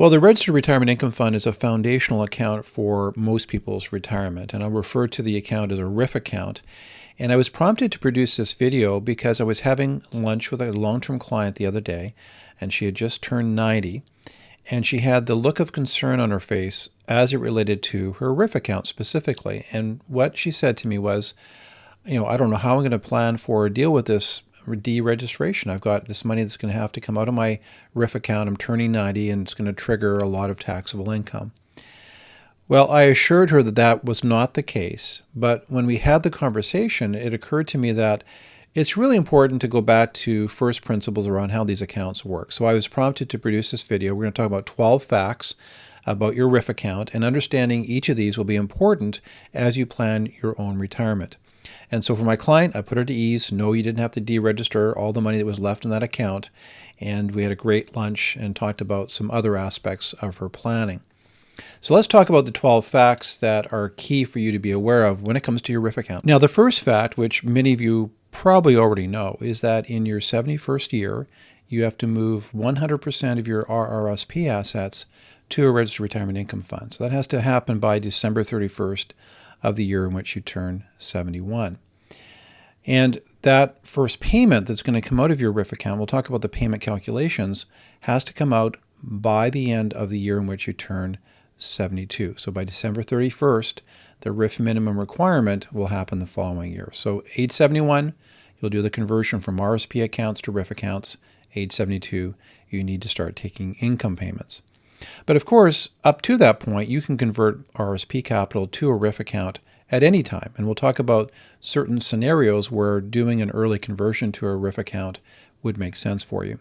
Well, the Registered Retirement Income Fund is a foundational account for most people's retirement, and I'll refer to the account as a RRIF account. And I was prompted to produce this video because I was having lunch with a long-term client the other day, and she had just turned 90, and she had the look of concern on her face as it related to her RRIF account specifically. And what she said to me was, I don't know how I'm going to plan for or deal with this deregistration. I've got this money that's going to have to come out of my RRIF account. I'm turning 90 and it's going to trigger a lot of taxable income. Well, I assured her that that was not the case, but when we had the conversation, it occurred to me that it's really important to go back to first principles around how these accounts work. So I was prompted to produce this video. We're going to talk about 12 facts about your RRIF account, and understanding each of these will be important as you plan your own retirement. And so for my client, I put her to ease. No, you didn't have to deregister all the money that was left in that account. And we had a great lunch and talked about some other aspects of her planning. So let's talk about the 12 facts that are key for you to be aware of when it comes to your RRIF account. Now, the first fact, which many of you probably already know, is that in your 71st year, you have to move 100% of your RRSP assets to a Registered Retirement Income Fund. So that has to happen by December 31st of the year in which you turn 71. And that first payment that's going to come out of your RRIF account, we'll talk about the payment calculations, has to come out by the end of the year in which you turn 72. So by December 31st, the RRIF minimum requirement will happen the following year. So age 71, you'll do the conversion from RSP accounts to RRIF accounts. Age 72, you need to start taking income payments. But of course, up to that point, you can convert RSP capital to a RRIF account at any time. And we'll talk about certain scenarios where doing an early conversion to a RRIF account would make sense for you.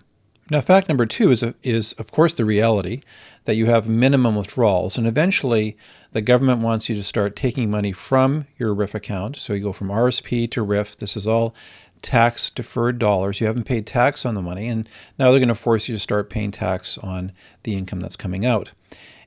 Now, fact number 2 is of course the reality that you have minimum withdrawals, and eventually the government wants you to start taking money from your RRIF account. So you go from RSP to RRIF. This is all tax deferred dollars. You haven't paid tax on the money, and now they're going to force you to start paying tax on the income that's coming out.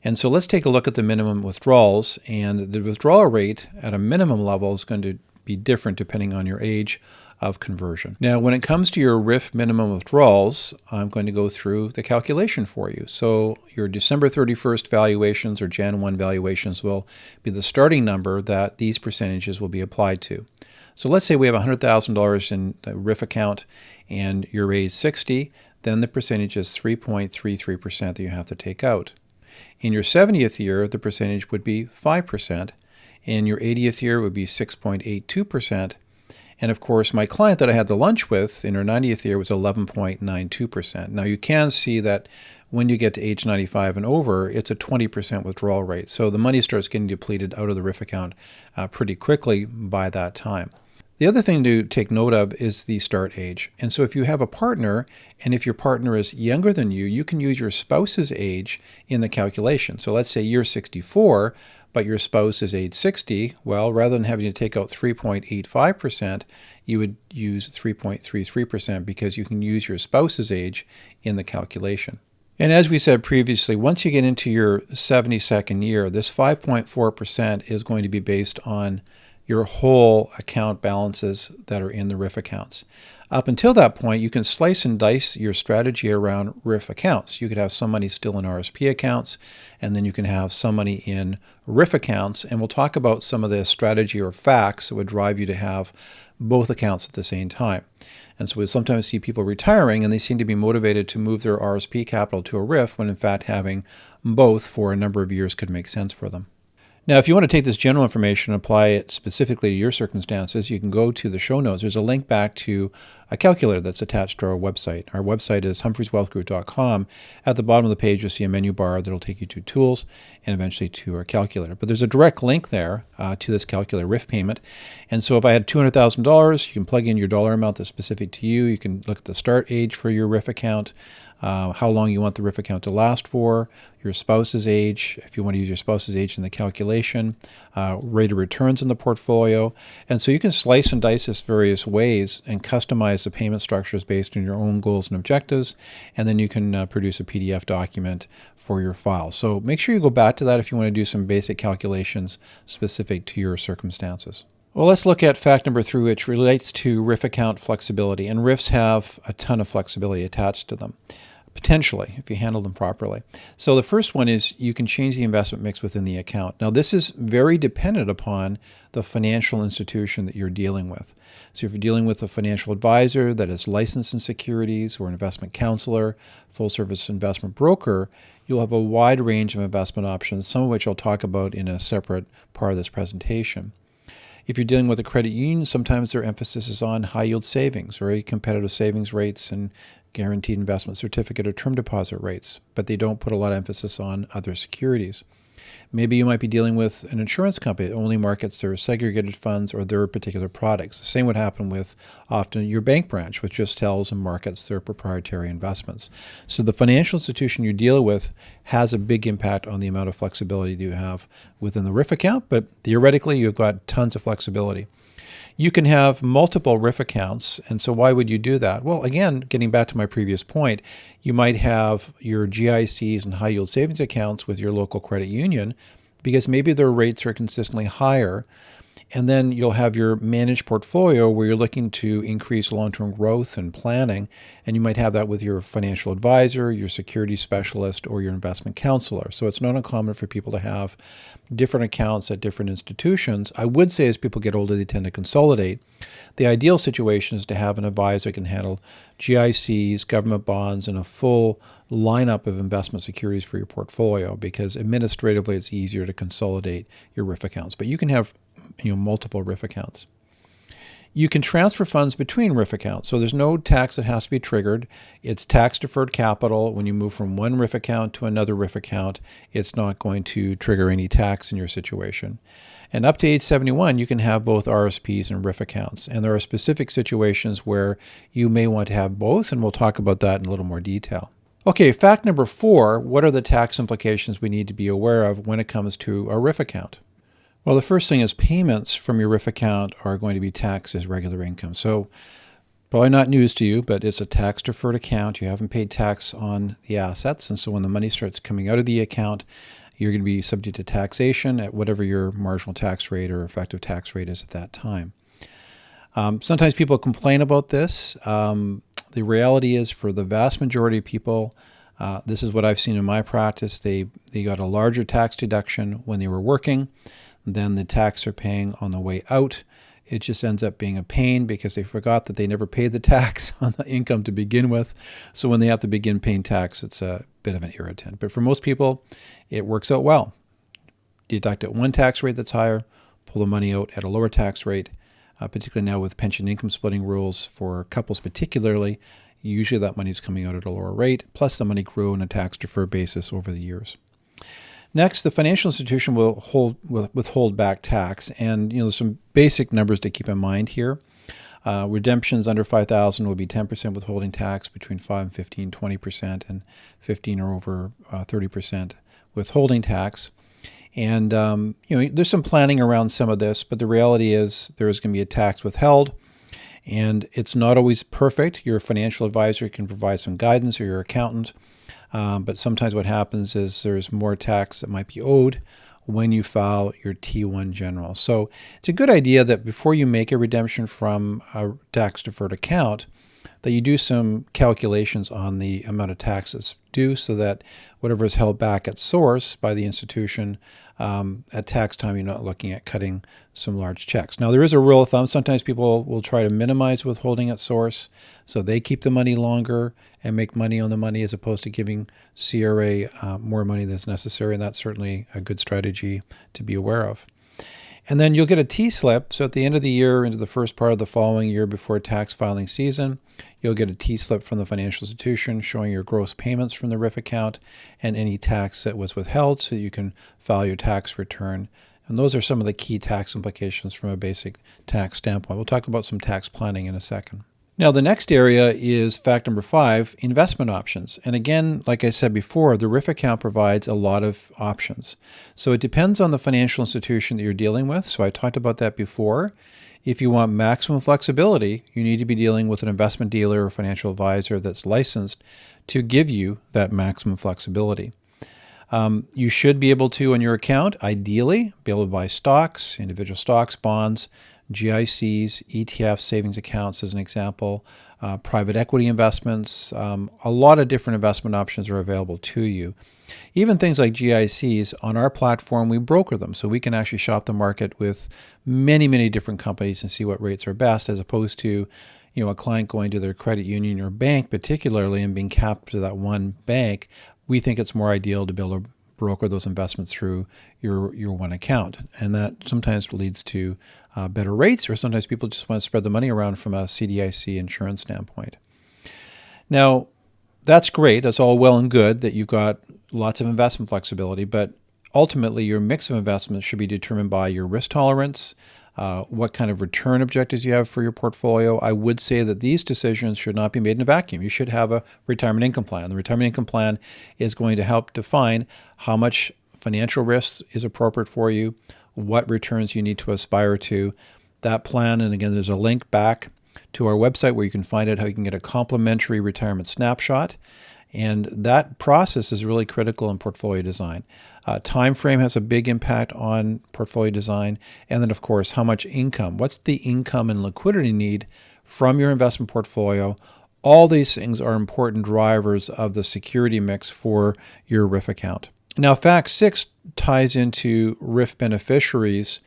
And so let's take a look at the minimum withdrawals, and the withdrawal rate at a minimum level is going to be different depending on your age of conversion. Now, when it comes to your RRIF minimum withdrawals, I'm going to go through the calculation for you. So your December 31st valuations or Jan 1 valuations will be the starting number that these percentages will be applied to. So let's say we have $100,000 in the RRIF account and you're age 60, then the percentage is 3.33% that you have to take out. In your 70th year, the percentage would be 5%. In your 80th year, it would be 6.82%. And of course, my client that I had the lunch with in her 90th year was 11.92%. Now you can see that when you get to age 95 and over, it's a 20% withdrawal rate. So the money starts getting depleted out of the RRIF account pretty quickly by that time. The other thing to take note of is the start age. And so if you have a partner, and if your partner is younger than you can use your spouse's age in the calculation. So let's say you're 64, but your spouse is age 60. Well, rather than having to take out 3.85%, you would use 3.33% because you can use your spouse's age in the calculation. And as we said previously, once you get into your 72nd year, this 5.4% is going to be based on your whole account balances that are in the RRIF accounts. Up until that point, you can slice and dice your strategy around RRIF accounts. You could have some money still in RSP accounts, and then you can have some money in RRIF accounts, and we'll talk about some of the strategy or facts that would drive you to have both accounts at the same time. And so we sometimes see people retiring, and they seem to be motivated to move their RSP capital to a RRIF, when in fact having both for a number of years could make sense for them. Now, if you want to take this general information and apply it specifically to your circumstances, you can go to the show notes. There's a link back to a calculator that's attached to our website. Our website is humphrieswealthgroup.com. At the bottom of the page, you'll see a menu bar that'll take you to tools and eventually to our calculator. But there's a direct link there to this calculator RRIF payment. And so if I had $200,000, you can plug in your dollar amount that's specific to you. You can look at the start age for your RRIF account, how long you want the RRIF account to last for, your spouse's age, if you want to use your spouse's age in the calculation, rate of returns in the portfolio. And so you can slice and dice this various ways and customize the payment structures based on your own goals and objectives. And then you can produce a PDF document for your file. So make sure you go back to that if you want to do some basic calculations specific to your circumstances. Well, let's look at fact number 3, which relates to RRIF account flexibility. And RRIFs have a ton of flexibility attached to them. potentially, if you handle them properly. So the first one is you can change the investment mix within the account. Now, this is very dependent upon the financial institution that you're dealing with. So if you're dealing with a financial advisor that is licensed in securities, or an investment counselor, full-service investment broker, you'll have a wide range of investment options, some of which I'll talk about in a separate part of this presentation. If you're dealing with a credit union, sometimes their emphasis is on high-yield savings, very competitive savings rates and guaranteed investment certificate or term deposit rates, but they don't put a lot of emphasis on other securities. Maybe you might be dealing with an insurance company that only markets their segregated funds or their particular products. The same would happen with often your bank branch, which just tells and markets their proprietary investments. So the financial institution you deal with has a big impact on the amount of flexibility that you have within the RRIF account, but theoretically you've got tons of flexibility. You can have multiple RRIF accounts, and so why would you do that? Well, again, getting back to my previous point, you might have your GICs and high-yield savings accounts with your local credit union because maybe their rates are consistently higher, and then you'll have your managed portfolio where you're looking to increase long-term growth and planning, and you might have that with your financial advisor, your security specialist, or your investment counselor. So it's not uncommon for people to have different accounts at different institutions. I would say as people get older, they tend to consolidate. The ideal situation is to have an advisor who can handle GICs, government bonds, and a full lineup of investment securities for your portfolio, because administratively it's easier to consolidate your RRIF accounts. But you can have multiple RRIF accounts. You can transfer funds between RRIF accounts. So there's no tax that has to be triggered. It's tax-deferred capital. When you move from one RRIF account to another RRIF account, it's not going to trigger any tax in your situation. And up to age 71, you can have both RSPs and RRIF accounts. And there are specific situations where you may want to have both, and we'll talk about that in a little more detail. Okay, fact number 4, what are the tax implications we need to be aware of when it comes to a RRIF account? Well, the first thing is payments from your RRIF account are going to be taxed as regular income. So probably not news to you, but it's a tax-deferred account. You haven't paid tax on the assets. And so when the money starts coming out of the account, you're going to be subject to taxation at whatever your marginal tax rate or effective tax rate is at that time. Sometimes people complain about this. The reality is, for the vast majority of people, this is what I've seen in my practice. They got a larger tax deduction when they were working than the tax they're paying on the way out. It just ends up being a pain because they forgot that they never paid the tax on the income to begin with. So when they have to begin paying tax, it's a bit of an irritant. But for most people, it works out well. Deduct at one tax rate that's higher, pull the money out at a lower tax rate, particularly now with pension income splitting rules for couples particularly. Usually that money is coming out at a lower rate, plus the money grew on a tax-deferred basis over the years. Next, the financial institution will withhold back tax, and there's some basic numbers to keep in mind here. Redemptions under $5,000 will be 10% withholding tax, between 5 and 15, 20%, and 15 or over 30% withholding tax. And there's some planning around some of this, but the reality is there is going to be a tax withheld, and it's not always perfect. Your financial advisor can provide some guidance, or your accountant. But sometimes what happens is there's more tax that might be owed when you file your T1 general. So it's a good idea that before you make a redemption from a tax-deferred account, that you do some calculations on the amount of taxes due, so that whatever is held back at source by the institution, at tax time, you're not looking at cutting some large checks. Now, there is a rule of thumb. Sometimes people will try to minimize withholding at source, so they keep the money longer and make money on the money, as opposed to giving CRA more money than is necessary, and that's certainly a good strategy to be aware of. And then you'll get a T-slip. So at the end of the year, into the first part of the following year before tax filing season, you'll get a T-slip from the financial institution showing your gross payments from the RRIF account and any tax that was withheld, so you can file your tax return. And those are some of the key tax implications from a basic tax standpoint. We'll talk about some tax planning in a second. Now, the next area is fact number 5, investment options. And again, like I said before, the RRIF account provides a lot of options. So it depends on the financial institution that you're dealing with. So I talked about that before. If you want maximum flexibility, you need to be dealing with an investment dealer or financial advisor that's licensed to give you that maximum flexibility. You should be able to, on your account, ideally, be able to buy stocks, individual stocks, bonds, GICs, ETF savings accounts as an example, private equity investments. A lot of different investment options are available to you. Even things like GICs, on our platform, we broker them. So we can actually shop the market with many, many different companies and see what rates are best, as opposed to a client going to their credit union or bank particularly and being capped to that one bank. We think it's more ideal to be able to broker those investments through your one account. And that sometimes leads to better rates, or sometimes people just want to spread the money around from a CDIC insurance standpoint. Now, that's great. That's all well and good that you've got lots of investment flexibility, but ultimately your mix of investments should be determined by your risk tolerance, what kind of return objectives you have for your portfolio. I would say that these decisions should not be made in a vacuum. You should have a retirement income plan. The retirement income plan is going to help define how much financial risk is appropriate for you, what returns you need to aspire to. That plan, and again, there's a link back to our website where you can find out how you can get a complimentary retirement snapshot. And that process is really critical in portfolio design. Time frame has a big impact on portfolio design. And then, of course, how much income? What's the income and liquidity need from your investment portfolio? All these things are important drivers of the security mix for your RRIF account. Now, Fact 6 ties into RRIF beneficiaries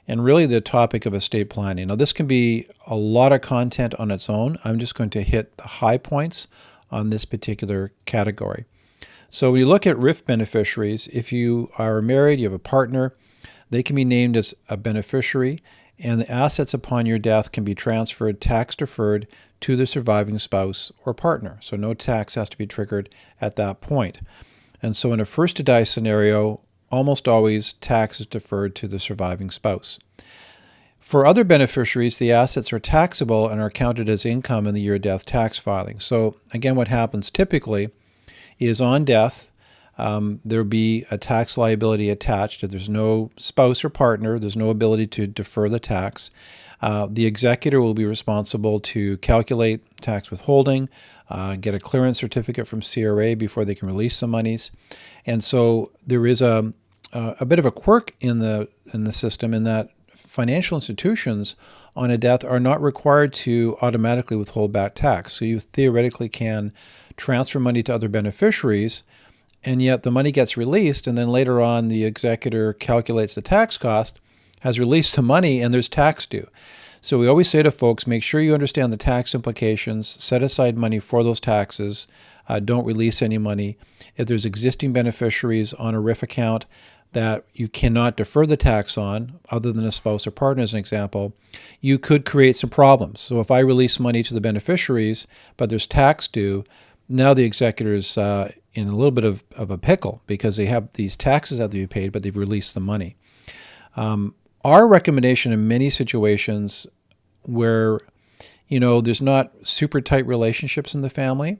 and really the topic of estate planning. Now, this can be a lot of content on its own. I'm just going to hit the high points on this particular category. So when you look at RRIF beneficiaries, if you are married, you have a partner, they can be named as a beneficiary, and the assets upon your death can be transferred tax deferred to the surviving spouse or partner. So no tax has to be triggered at that point. And so in a first to die scenario, almost always tax is deferred to the surviving spouse. For other beneficiaries, the assets are taxable and are counted as income in the year of death tax filing. So again, what happens typically is on death, there'll be a tax liability attached. If there's no spouse or partner, there's no ability to defer the tax. The executor will be responsible to calculate tax withholding, get a clearance certificate from CRA before they can release the monies. And so there is a bit of a quirk in the system in that financial institutions on a death are not required to automatically withhold back tax. So you theoretically can transfer money to other beneficiaries, and yet the money gets released, and then later on the executor calculates the tax cost, has released the money, and there's tax due. So we always say to folks, make sure you understand the tax implications, set aside money for those taxes, don't release any money. If there's existing beneficiaries on a RRIF account that you cannot defer the tax on, other than a spouse or partner as an example, you could create some problems. So if I release money to the beneficiaries, but there's tax due, now the executor is in a little bit of a pickle because they have these taxes that have to be paid, but they've released the money. Our recommendation in many situations where, there's not super tight relationships in the family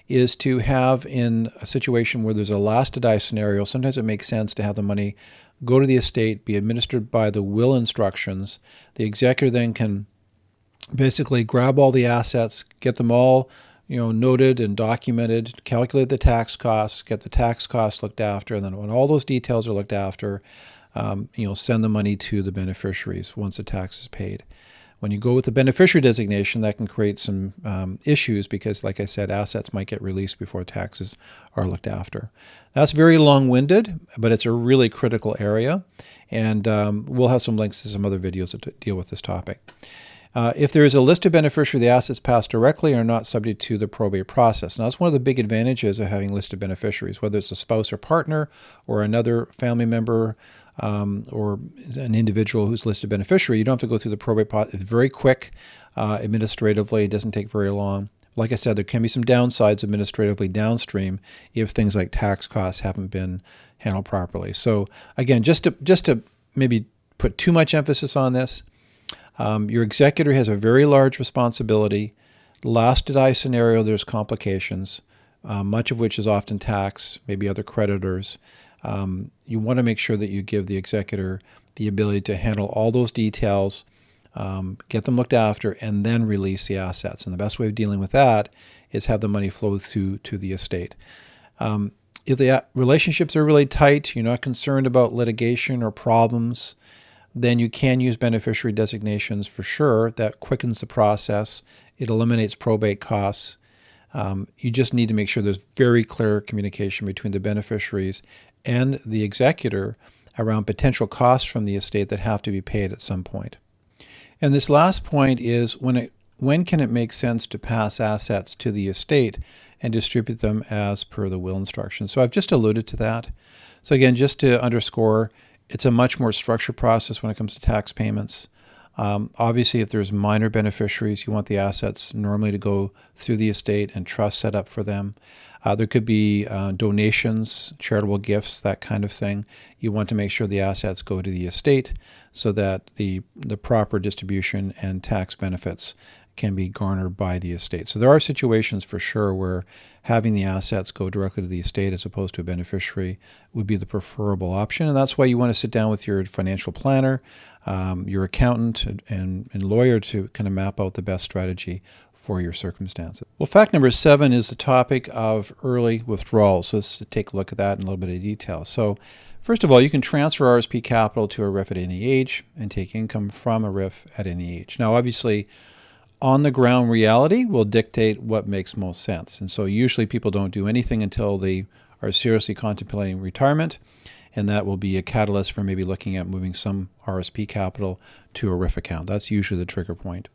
is to have, in a situation where there's a last to die scenario, sometimes it makes sense to have the money go to the estate, be administered by the will instructions. The executor then can basically grab all the assets, get them all noted and documented, calculate the tax costs, get the tax costs looked after, and then when all those details are looked after, send the money to the beneficiaries once the tax is paid. When you go with the beneficiary designation, that can create some issues because, like I said, assets might get released before taxes are looked after. That's very long-winded, but it's a really critical area, and we'll have some links to some other videos that deal with this topic. If there is a listed beneficiary, the assets pass directly and are not subject to the probate process. Now, that's one of the big advantages of having listed beneficiaries, whether it's a spouse or partner or another family member or an individual who's listed beneficiary. You don't have to go through the probate process. It's very quick administratively. It doesn't take very long. Like I said, there can be some downsides administratively downstream if things like tax costs haven't been handled properly. So again, just to maybe put too much emphasis on this, your executor has a very large responsibility. Last to die scenario, there's complications, much of which is often tax, maybe other creditors. You want to make sure that you give the executor the ability to handle all those details, get them looked after, and then release the assets. And the best way of dealing with that is have the money flow through to the estate. If the relationships are really tight, you're not concerned about litigation or problems, then you can use beneficiary designations for sure. That quickens the process. It eliminates probate costs. You just need to make sure there's very clear communication between the beneficiaries and the executor around potential costs from the estate that have to be paid at some point. And this last point is when can it make sense to pass assets to the estate and distribute them as per the will instructions? So I've just alluded to that. So again, just to underscore, it's a much more structured process when it comes to tax payments. Obviously, if there's minor beneficiaries, you want the assets normally to go through the estate and trust set up for them. There could be donations, charitable gifts, that kind of thing. You want to make sure the assets go to the estate so that the proper distribution and tax benefits can be garnered by the estate. So there are situations for sure where having the assets go directly to the estate as opposed to a beneficiary would be the preferable option. And that's why you want to sit down with your financial planner, your accountant, and lawyer to kind of map out the best strategy for your circumstances. Well, fact number 7 is the topic of early withdrawals. So let's take a look at that in a little bit of detail. So first of all, you can transfer RSP capital to a RRIF at any age and take income from a RRIF at any age. Now, obviously, on-the-ground reality will dictate what makes most sense. And so usually people don't do anything until they are seriously contemplating retirement, and that will be a catalyst for maybe looking at moving some RSP capital to a RRIF account. That's usually the trigger point.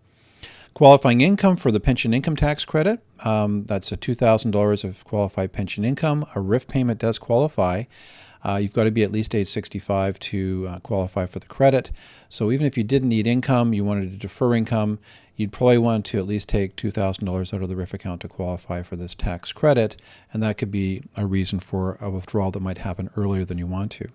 Qualifying income for the pension income tax credit, that's a $2,000 of qualified pension income. A RRIF payment does qualify. You've got to be at least age 65 to qualify for the credit. So even if you didn't need income, you wanted to defer income, you'd probably want to at least take $2,000 out of the RRIF account to qualify for this tax credit, and that could be a reason for a withdrawal that might happen earlier than you want to.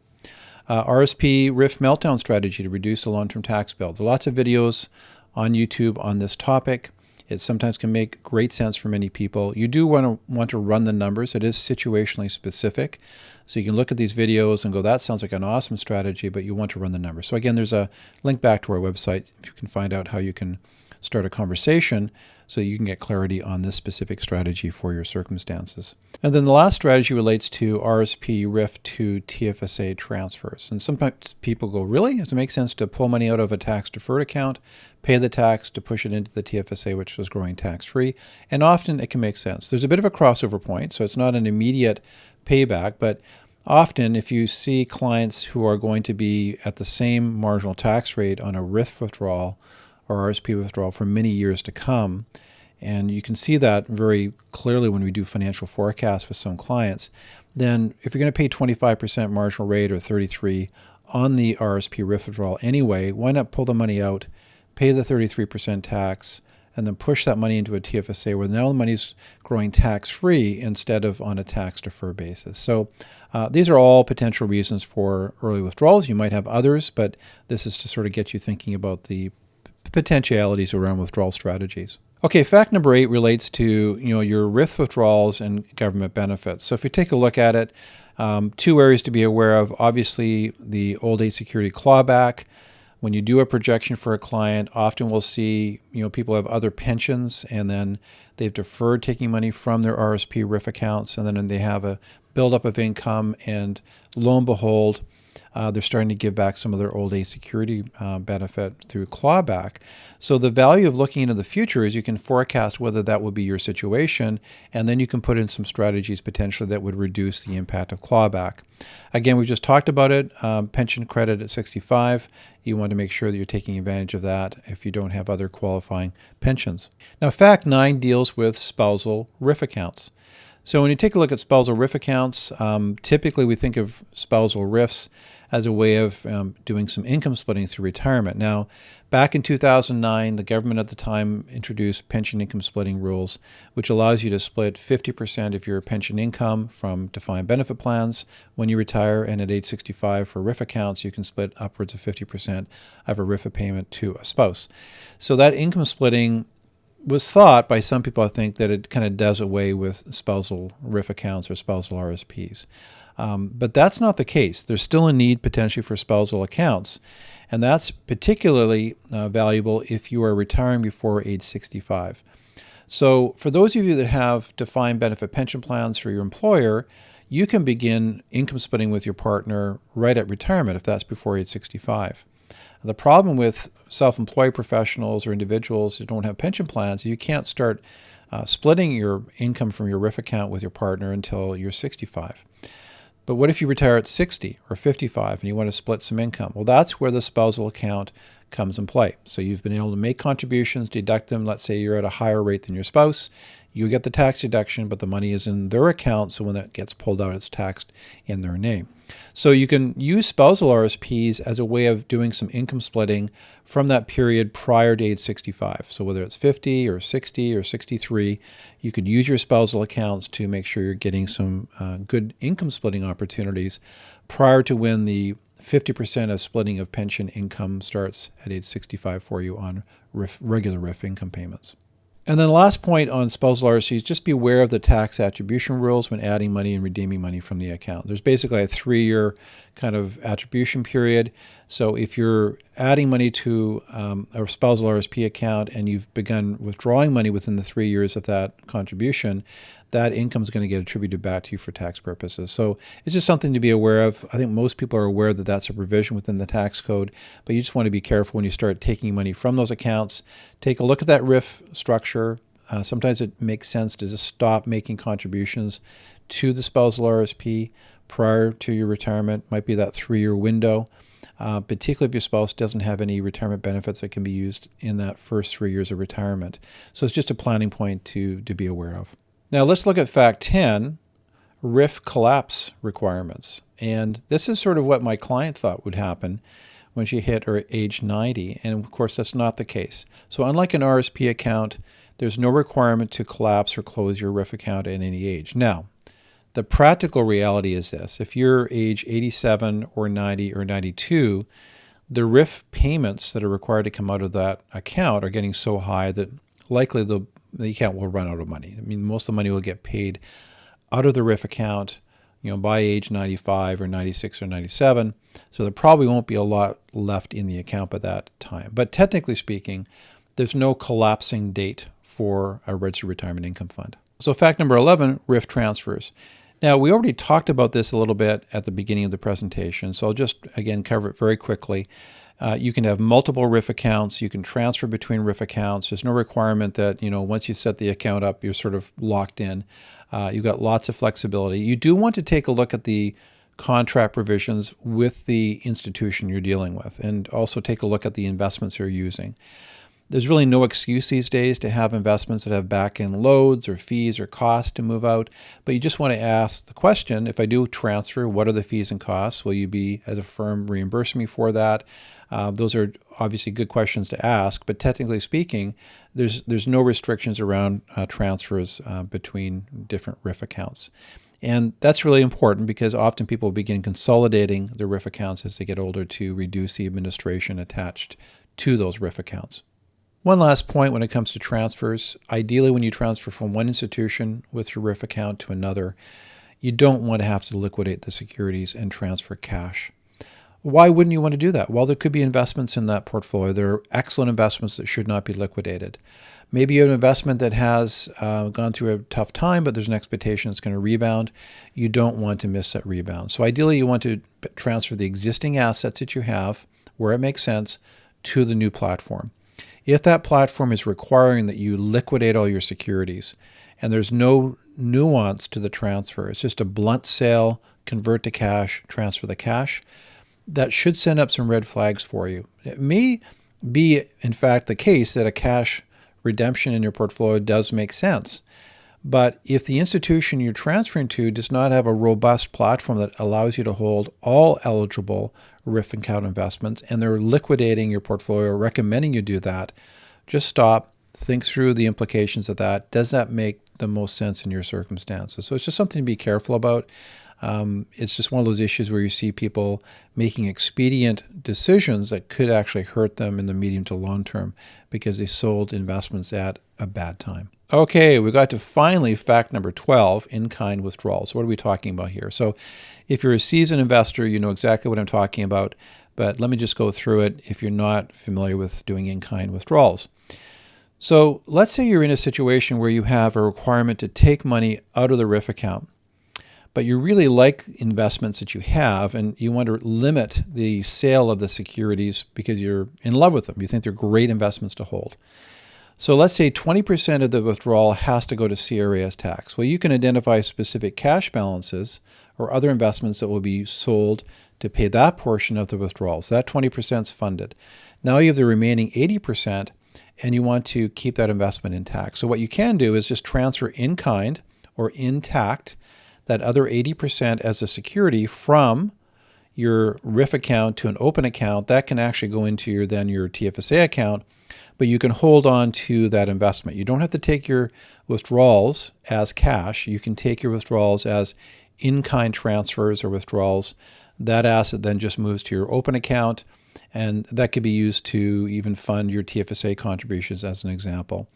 RSP RRIF meltdown strategy to reduce the long-term tax bill. There are lots of videos on YouTube on this topic. It sometimes can make great sense for many people. You do want to run the numbers. It is situationally specific. So you can look at these videos and go, that sounds like an awesome strategy, but you want to run the numbers. So again, there's a link back to our website if you can find out how you can start a conversation so you can get clarity on this specific strategy for your circumstances. And then the last strategy relates to RSP RRIF to TFSA transfers. And sometimes people go, really? Does it make sense to pull money out of a tax-deferred account, pay the tax to push it into the TFSA, which was growing tax-free? And often it can make sense. There's a bit of a crossover point, so it's not an immediate payback, but often if you see clients who are going to be at the same marginal tax rate on a RRIF withdrawal or RSP withdrawal for many years to come, and you can see that very clearly when we do financial forecasts with some clients, then if you're going to pay 25% marginal rate or 33% on the RSP RRIF withdrawal anyway, why not pull the money out, pay the 33% tax, and then push that money into a TFSA where now the money's growing tax-free instead of on a tax-deferred basis. So these are all potential reasons for early withdrawals. You might have others, but this is to sort of get you thinking about the potentialities around withdrawal strategies. Okay, fact number 8 relates to your RRIF withdrawals and government benefits. So if you take a look at it, 2 areas to be aware of. Obviously, the old age security clawback. When you do a projection for a client, often we'll see people have other pensions and then they've deferred taking money from their RSP RRIF accounts, and then they have a buildup of income, and lo and behold, they're starting to give back some of their old age security benefit through clawback. So the value of looking into the future is you can forecast whether that will be your situation, and then you can put in some strategies potentially that would reduce the impact of clawback. Again, we just talked about it, pension credit at 65. You want to make sure that you're taking advantage of that if you don't have other qualifying pensions. Now, fact 9 deals with spousal RRIF accounts. So when you take a look at spousal RRIF accounts, typically we think of spousal RRIFs as a way of doing some income splitting through retirement. Now, back in 2009, the government at the time introduced pension income splitting rules, which allows you to split 50% of your pension income from defined benefit plans when you retire, and at age 65 for RRIF accounts, you can split upwards of 50% of a RRIF payment to a spouse. So that income splitting was thought by some people, I think, that it kind of does away with spousal RRIF accounts or spousal RSPs. But that's not the case. There's still a need potentially for spousal accounts, and that's particularly valuable if you are retiring before age 65. So for those of you that have defined benefit pension plans for your employer, you can begin income splitting with your partner right at retirement if that's before age 65. The problem with self-employed professionals or individuals who don't have pension plans, you can't start splitting your income from your RRIF account with your partner until you're 65. But what if you retire at 60 or 55 and you want to split some income? Well, that's where the spousal account comes in play. So you've been able to make contributions, deduct them. Let's say you're at a higher rate than your spouse. You get the tax deduction, but the money is in their account. So when it gets pulled out, it's taxed in their name. So you can use spousal RSPs as a way of doing some income splitting from that period prior to age 65. So whether it's 50 or 60 or 63, you could use your spousal accounts to make sure you're getting some good income splitting opportunities prior to when the 50% of splitting of pension income starts at age 65 for you on regular RRIF income payments. And then the last point on spousal RSPs, just be aware of the tax attribution rules when adding money and redeeming money from the account. There's basically a 3-year kind of attribution period. So if you're adding money to a spousal RSP account and you've begun withdrawing money within the 3 years of that contribution, that income is going to get attributed back to you for tax purposes. So it's just something to be aware of. I think most people are aware that that's a provision within the tax code, but you just want to be careful when you start taking money from those accounts. Take a look at that RRIF structure. Sometimes it makes sense to just stop making contributions to the spousal RSP prior to your retirement. Might be that 3-year window, particularly if your spouse doesn't have any retirement benefits that can be used in that first 3 years of retirement. So it's just a planning point to be aware of. Now let's look at fact 10, RRIF collapse requirements. And this is sort of what my client thought would happen when she hit her age 90. And of course, that's not the case. So unlike an RSP account, there's no requirement to collapse or close your RRIF account at any age. Now, the practical reality is this. If you're age 87 or 90 or 92, the RRIF payments that are required to come out of that account are getting so high that likely the account will run out of money. I mean, most of the money will get paid out of the RRIF account, by age 95 or 96 or 97. So there probably won't be a lot left in the account by that time. But technically speaking, there's no collapsing date for a registered retirement income fund. So fact number 11, RRIF transfers. Now, we already talked about this a little bit at the beginning of the presentation, so I'll just, again, cover it very quickly. You can have multiple RRIF accounts. You can transfer between RRIF accounts. There's no requirement that, once you set the account up, you're sort of locked in. You've got lots of flexibility. You do want to take a look at the contract provisions with the institution you're dealing with, and also take a look at the investments you're using. There's really no excuse these days to have investments that have back-end loads or fees or costs to move out, but you just want to ask the question, if I do transfer, what are the fees and costs? Will you be, as a firm, reimburse me for that? Those are obviously good questions to ask, but technically speaking, there's no restrictions around transfers between different RRIF accounts. And that's really important because often people begin consolidating their RRIF accounts as they get older to reduce the administration attached to those RRIF accounts. One last point when it comes to transfers, ideally when you transfer from one institution with your RRIF account to another, you don't want to have to liquidate the securities and transfer cash. Why wouldn't you want to do that? Well, there could be investments in that portfolio. There are excellent investments that should not be liquidated. Maybe you have an investment that has gone through a tough time, but there's an expectation it's going to rebound. You don't want to miss that rebound. So ideally, you want to transfer the existing assets that you have, where it makes sense, to the new platform. If that platform is requiring that you liquidate all your securities and there's no nuance to the transfer, it's just a blunt sale, convert to cash, transfer the cash, that should send up some red flags for you. It may be, in fact, the case that a cash redemption in your portfolio does make sense. But if the institution you're transferring to does not have a robust platform that allows you to hold all eligible RRIF account investments, and they're liquidating your portfolio, recommending you do that, just stop, think through the implications of that. Does that make the most sense in your circumstances? So it's just something to be careful about. It's just one of those issues where you see people making expedient decisions that could actually hurt them in the medium to long term because they sold investments at a bad time. Okay, we got to finally fact number 12, in-kind withdrawals. What are we talking about here? So if you're a seasoned investor, you know exactly what I'm talking about, but let me just go through it if you're not familiar with doing in-kind withdrawals. So let's say you're in a situation where you have a requirement to take money out of the RRIF account, but you really like investments that you have and you want to limit the sale of the securities because you're in love with them. You think they're great investments to hold. So let's say 20% of the withdrawal has to go to CRAS tax. Well, you can identify specific cash balances or other investments that will be sold to pay that portion of the withdrawal. So that 20% is funded. Now you have the remaining 80% and you want to keep that investment intact. So what you can do is just transfer in kind or intact that other 80% as a security from your RRIF account to an open account. That can actually go into your TFSA account, but you can hold on to that investment. You don't have to take your withdrawals as cash. You can take your withdrawals as in-kind transfers or withdrawals. That asset then just moves to your open account, and that could be used to even fund your TFSA contributions as an example.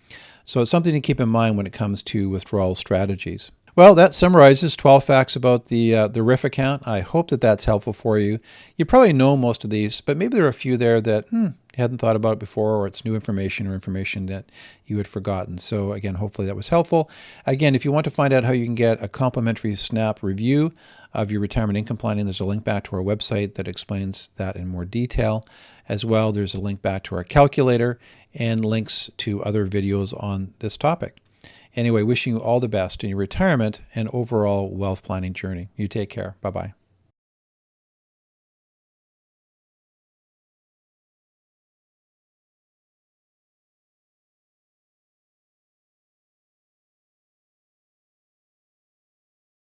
So it's something to keep in mind when it comes to withdrawal strategies. Well, that summarizes 12 facts about the RRIF account. I hope that that's helpful for you. You probably know most of these, but maybe there are a few there that you hadn't thought about before, or it's new information or information that you had forgotten. So again, hopefully that was helpful. Again, if you want to find out how you can get a complimentary snap review of your retirement income planning, there's a link back to our website that explains that in more detail. As well, there's a link back to our calculator and links to other videos on this topic. Anyway, wishing you all the best in your retirement and overall wealth planning journey. You take care. Bye-bye.